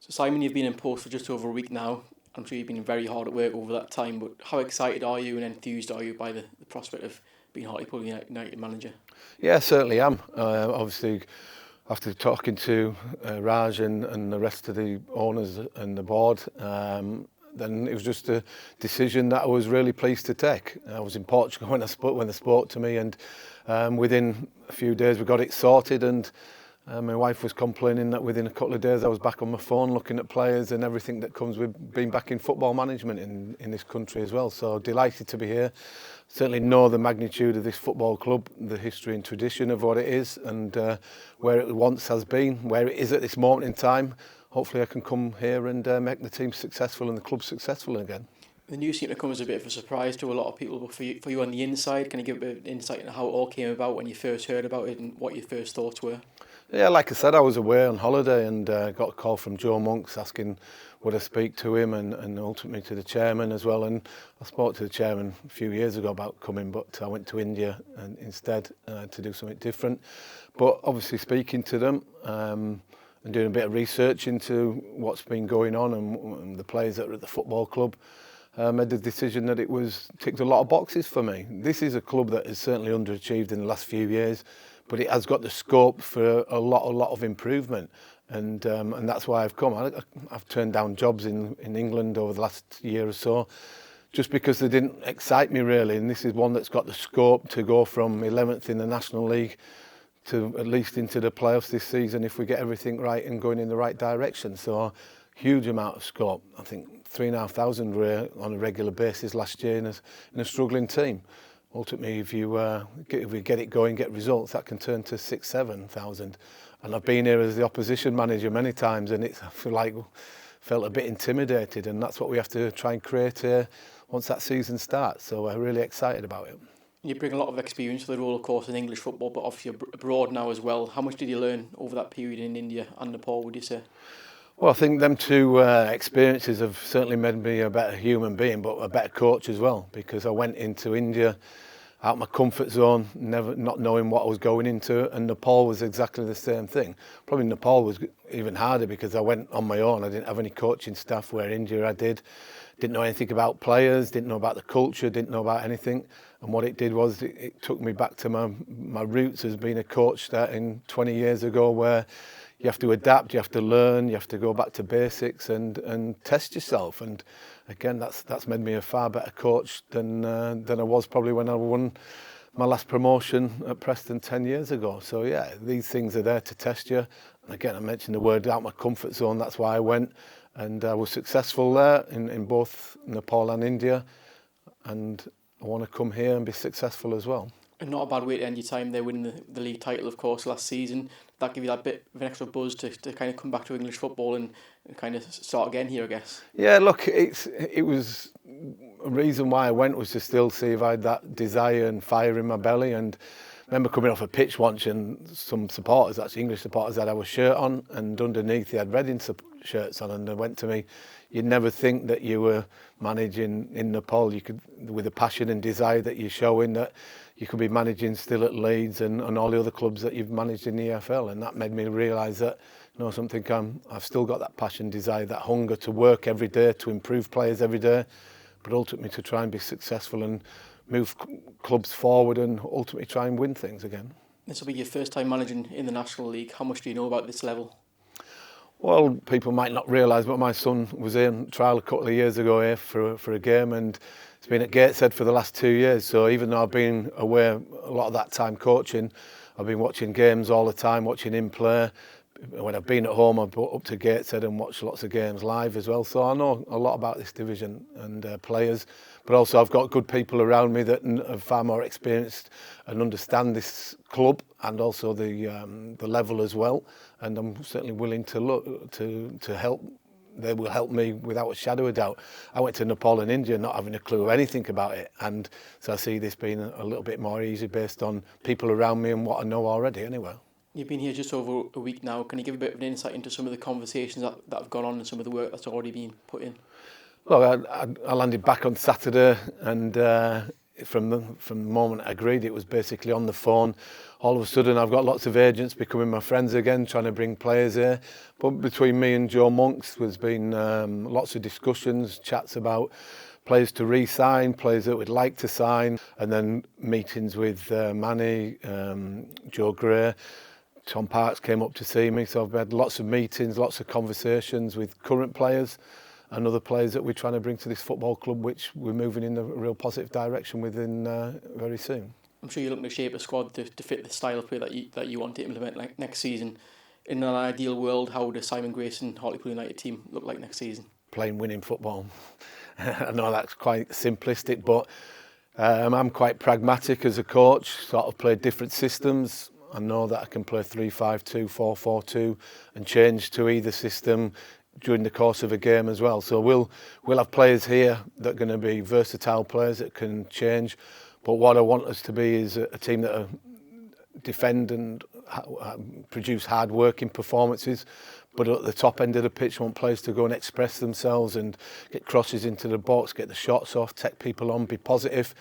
So Simon, you've been in post for just over a week now. I'm sure you've been very hard at work over that time, but how excited are you and enthused are you by the prospect of being Hartlepool United manager? Yeah, certainly am. Obviously, after talking to Raj and the rest of the owners and the board, then it was just a decision that I was really pleased to take. I was in Portugal when they spoke to me, and within a few days we got it sorted. And my wife was complaining that within a couple of days I was back on my phone looking at players and everything that comes with being back in football management in this country as well. So delighted to be here. Certainly know the magnitude of this football club, the history and tradition of what it is, and where it once has been, where it is at this moment in time. Hopefully I can come here and make the team successful and the club successful again. The news seemed to come as a bit of a surprise to a lot of people, but for you on the inside, can you give a bit of insight into how it all came about when you first heard about it and what your first thoughts were? Yeah, like I said, I was away on holiday and got a call from Joe Monks asking would I speak to him and ultimately to the chairman as well. And I spoke to the chairman a few years ago about coming, but I went to India instead to do something different. But obviously speaking to them and doing a bit of research into what's been going on and the players that are at the football club, made the decision that it was ticked a lot of boxes for me. This is a club that has certainly underachieved in the last few years, but it has got the scope for a lot of improvement, and that's why I've come. I've turned down jobs in England over the last year or so, just because they didn't excite me really. And this is one that's got the scope to go from 11th in the National League to at least into the playoffs this season if we get everything right and going in the right direction. So huge amount of scope. I think 3,500 were on a regular basis last year in a struggling team. Ultimately, if we get it going, get results, that can turn to 6,000-7,000. And I've been here as the opposition manager many times, and I felt a bit intimidated, and that's what we have to try and create here once that season starts. So we're really excited about it. You bring a lot of experience to the role, of course, in English football, but obviously abroad now as well. How much did you learn over that period in India and Nepal, would you say? Well, I think them two experiences have certainly made me a better human being, but a better coach as well, because I went into India out of my comfort zone, not knowing what I was going into, and Nepal was exactly the same thing. Probably Nepal was even harder because I went on my own. I didn't have any coaching staff, where India I did. Didn't know anything about players, didn't know about the culture, didn't know about anything. And what it did was it took me back to my roots as being a coach starting 20 years ago, where you have to adapt, you have to learn, you have to go back to basics and test yourself. And again, that's made me a far better coach than I was probably when I won my last promotion at Preston 10 years ago. So yeah, these things are there to test you. And again, I mentioned the word out of my comfort zone. That's why I went, and I was successful there in both Nepal and India. And I want to come here and be successful as well. And not a bad way to end your time there, winning the league title, of course, last season. That give you that bit of an extra buzz to kind of come back to English football and kind of start again here, I guess. Yeah, look, it was a reason why I went was to still see if I had that desire and fire in my belly. And I remember coming off a pitch once and some supporters, actually English supporters, had our shirt on, and underneath they had Reading shirts on, and they went to me, "You'd never think that you were managing in Nepal. You could, with the passion and desire that you're showing, that you could be managing still at Leeds and all the other clubs that you've managed in the EFL." And that made me realise that, you know, I've still got that passion, desire, that hunger to work every day, to improve players every day, but ultimately to try and be successful and move clubs forward and ultimately try and win things again. This will be your first time managing in the National League. How much do you know about this level? Well, people might not realise, but my son was in trial a couple of years ago here for a game, and he's been at Gateshead for the last 2 years. So even though I've been away a lot of that time coaching, I've been watching games all the time, watching him play. When I've been at home, I've brought up to Gateshead and watched lots of games live as well. So I know a lot about this division and players, but also I've got good people around me that are far more experienced and understand this club and also the level as well. And I'm certainly willing to look to help. They will help me without a shadow of doubt. I went to Nepal and India not having a clue anything about it, and so I see this being a little bit more easy based on people around me and what I know already anyway. You've been here just over a week now. Can you give a bit of an insight into some of the conversations that have gone on and some of the work that's already been put in? Well, I landed back on Saturday, and from the moment I agreed, it was basically on the phone. All of a sudden, I've got lots of agents becoming my friends again, trying to bring players here. But between me and Joe Monks, there's been lots of discussions, chats about players to re-sign, players that we'd like to sign, and then meetings with Manny, Joe Gray. Tom Parks came up to see me, so I've had lots of meetings, lots of conversations with current players and other players that we're trying to bring to this football club, which we're moving in a real positive direction within very soon. I'm sure you're looking to shape a squad to fit the style of play that you want to implement like next season. In an ideal world, how would a Simon Grayson Hartlepool United team look like next season? Playing winning football. I know that's quite simplistic, but I'm quite pragmatic as a coach, sort of play different systems. I know that I can play 3-5-2, 4-4-2 and change to either system during the course of a game as well. So we'll have players here that are going to be versatile players that can change. But what I want us to be is a team that defend and produce hard-working performances. But at the top end of the pitch, I want players to go and express themselves and get crosses into the box, get the shots off, take people on, be positive,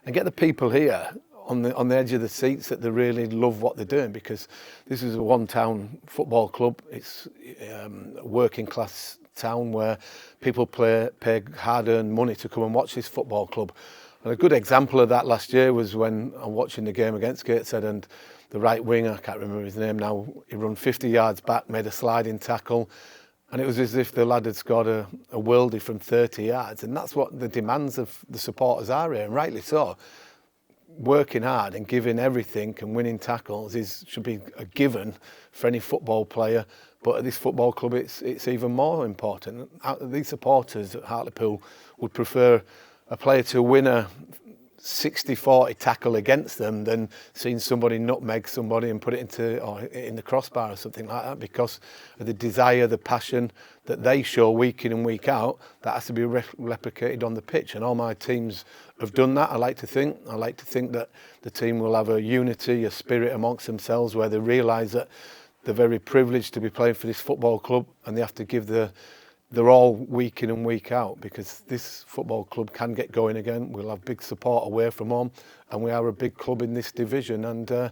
and get the people here on the edge of the seats that they really love what they're doing, because this is a one-town football club. It's a working-class town where people pay hard-earned money to come and watch this football club. And a good example of that last year was when I'm watching the game against Gateshead, and the right winger, I can't remember his name now, he ran 50 yards back, made a sliding tackle, and it was as if the lad had scored a worldie from 30 yards. And that's what the demands of the supporters are here, and rightly so. Working hard and giving everything and winning tackles should be a given for any football player, but at this football club it's even more important. These supporters at Hartlepool would prefer a player to win a 60-40 tackle against them than seeing somebody nutmeg somebody and put it in the crossbar or something like that, because of the desire, the passion that they show week in and week out. That has to be replicated on the pitch, and all my teams have done that. I like to think that the team will have a unity, a spirit amongst themselves, where they realise that they're very privileged to be playing for this football club, and they have to give they're all week in and week out, because this football club can get going again. We'll have big support away from home, and we are a big club in this division. And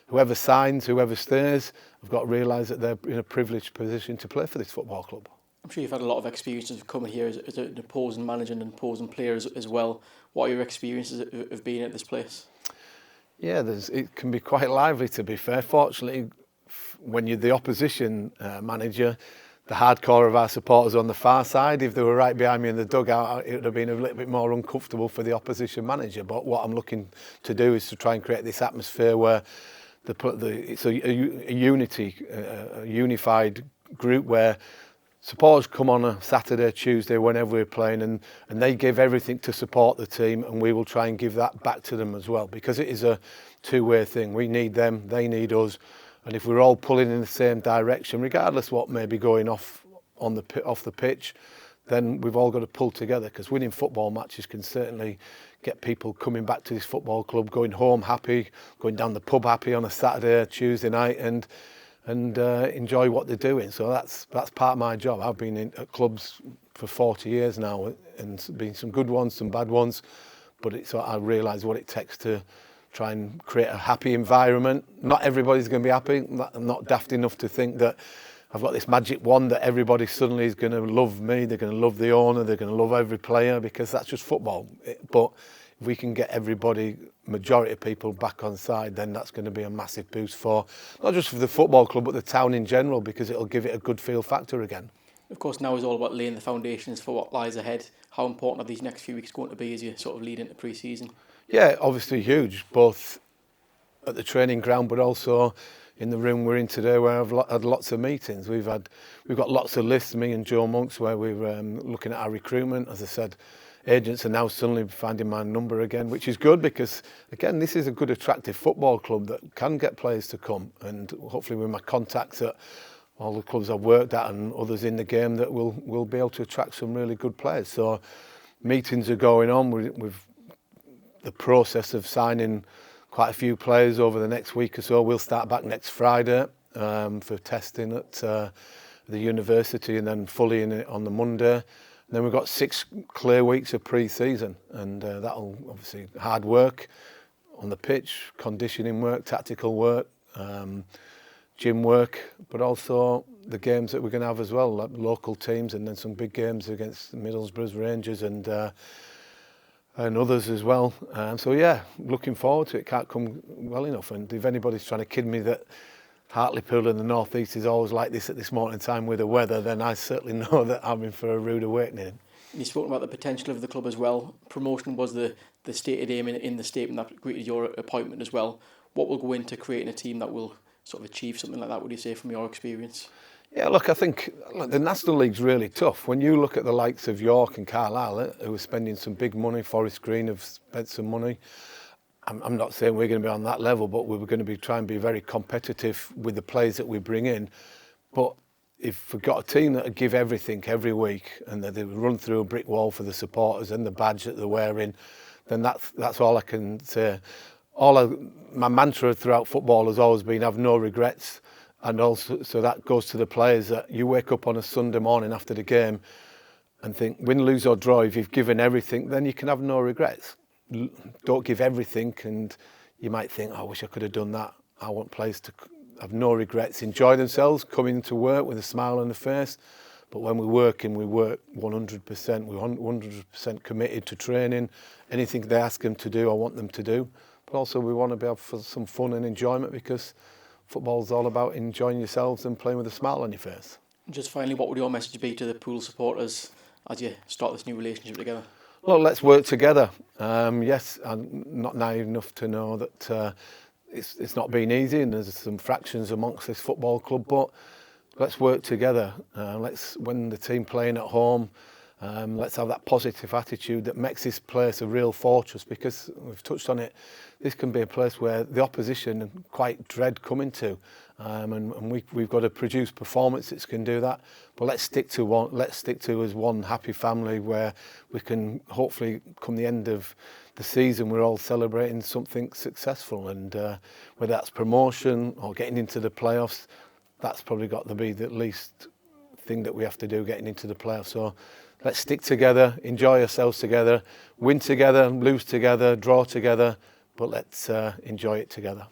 whoever signs, whoever stays, have got to realise that they're in a privileged position to play for this football club. I'm sure you've had a lot of experiences of coming here as an opposing manager and an opposing player as well. What are your experiences of being at this place? Yeah, it can be quite lively, to be fair. Fortunately, when you're the opposition manager, the hardcore of our supporters on the far side, if they were right behind me in the dugout, it would have been a little bit more uncomfortable for the opposition manager. But what I'm looking to do is to try and create this atmosphere where it's a unity, a unified group where supporters come on a Saturday, Tuesday, whenever we're playing, and they give everything to support the team, and we will try and give that back to them as well, because it is a two-way thing. We need them, they need us. And if we're all pulling in the same direction, regardless what may be going off the pitch, then we've all got to pull together, because winning football matches can certainly get people coming back to this football club, going home happy, going down the pub happy on a Saturday, Tuesday night, and enjoy what they're doing. So that's part of my job. I've been at clubs for 40 years now, and been some good ones, some bad ones, but I realise what it takes to try and create a happy environment. Not everybody's going to be happy. I'm not daft enough to think that I've got this magic wand that everybody suddenly is going to love me, they're going to love the owner, they're going to love every player, because that's just football. But if we can get everybody, majority of people back on side, then that's going to be a massive boost for, not just for the football club, but the town in general, because it'll give it a good feel factor again. Of course, now is all about laying the foundations for what lies ahead. How important are these next few weeks going to be as you sort of lead into pre-season? Yeah, obviously huge, both at the training ground, but also in the room we're in today, where I've had lots of meetings. We've got lots of lists, me and Joe Monks, where we're looking at our recruitment. As I said, agents are now suddenly finding my number again, which is good, because again, this is a good, attractive football club that can get players to come, and hopefully with my contacts at all the clubs I've worked at and others in the game, that we'll be able to attract some really good players. So meetings are going on with the process of signing quite a few players over the next week or so. We'll start back next Friday for testing at the university, and then fully in it on the Monday. Then we've got 6 clear weeks of pre-season, and that'll obviously hard work on the pitch, conditioning work, tactical work, gym work, but also the games that we're going to have as well, like local teams, and then some big games against Middlesbrough's, Rangers and others as well. So yeah, looking forward to it. Can't come well enough. And if anybody's trying to kid me that Hartlepool in the North East is always like this at this moment in time with the weather, then I certainly know that I'm in for a rude awakening. You spoke about the potential of the club as well. Promotion was the stated aim in the statement that greeted your appointment as well. What will go into creating a team that will sort of achieve something like that, would you say, from your experience? Yeah, look, I think the National League's really tough. When you look at the likes of York and Carlisle, who are spending some big money, Forest Green have spent some money. I'm not saying we're going to be on that level, but we're going to be trying to be very competitive with the players that we bring in. But if we've got a team that give everything every week and that they run through a brick wall for the supporters and the badge that they're wearing, then that's all I can say. My mantra throughout football has always been have no regrets, and also so that goes to the players that you wake up on a Sunday morning after the game and think win, lose or draw, if you've given everything, then you can have no regrets. Don't give everything, and you might think, I wish I could have done that. I want players to have no regrets, enjoy themselves, coming to work with a smile on the face. But when we work 100%. We're 100% committed to training. Anything they ask them to do, I want them to do. But also we want to be able for some fun and enjoyment, because football's all about enjoying yourselves and playing with a smile on your face. Just finally, what would your message be to the Pool supporters as you start this new relationship together? Well, let's work together. Yes, I'm not naive enough to know that it's not been easy and there's some fractions amongst this football club, but let's work together. When the team playing at home, let's have that positive attitude that makes this place a real fortress, because we've touched on it, this can be a place where the opposition quite dread coming to, and we've got to produce performances that can do that. But let's stick to as one happy family, where we can hopefully come the end of the season we're all celebrating something successful, and whether that's promotion or getting into the playoffs, that's probably got to be the least thing that we have to do, getting into the playoffs. So let's stick together, enjoy ourselves together, win together, lose together, draw together, but let's enjoy it together.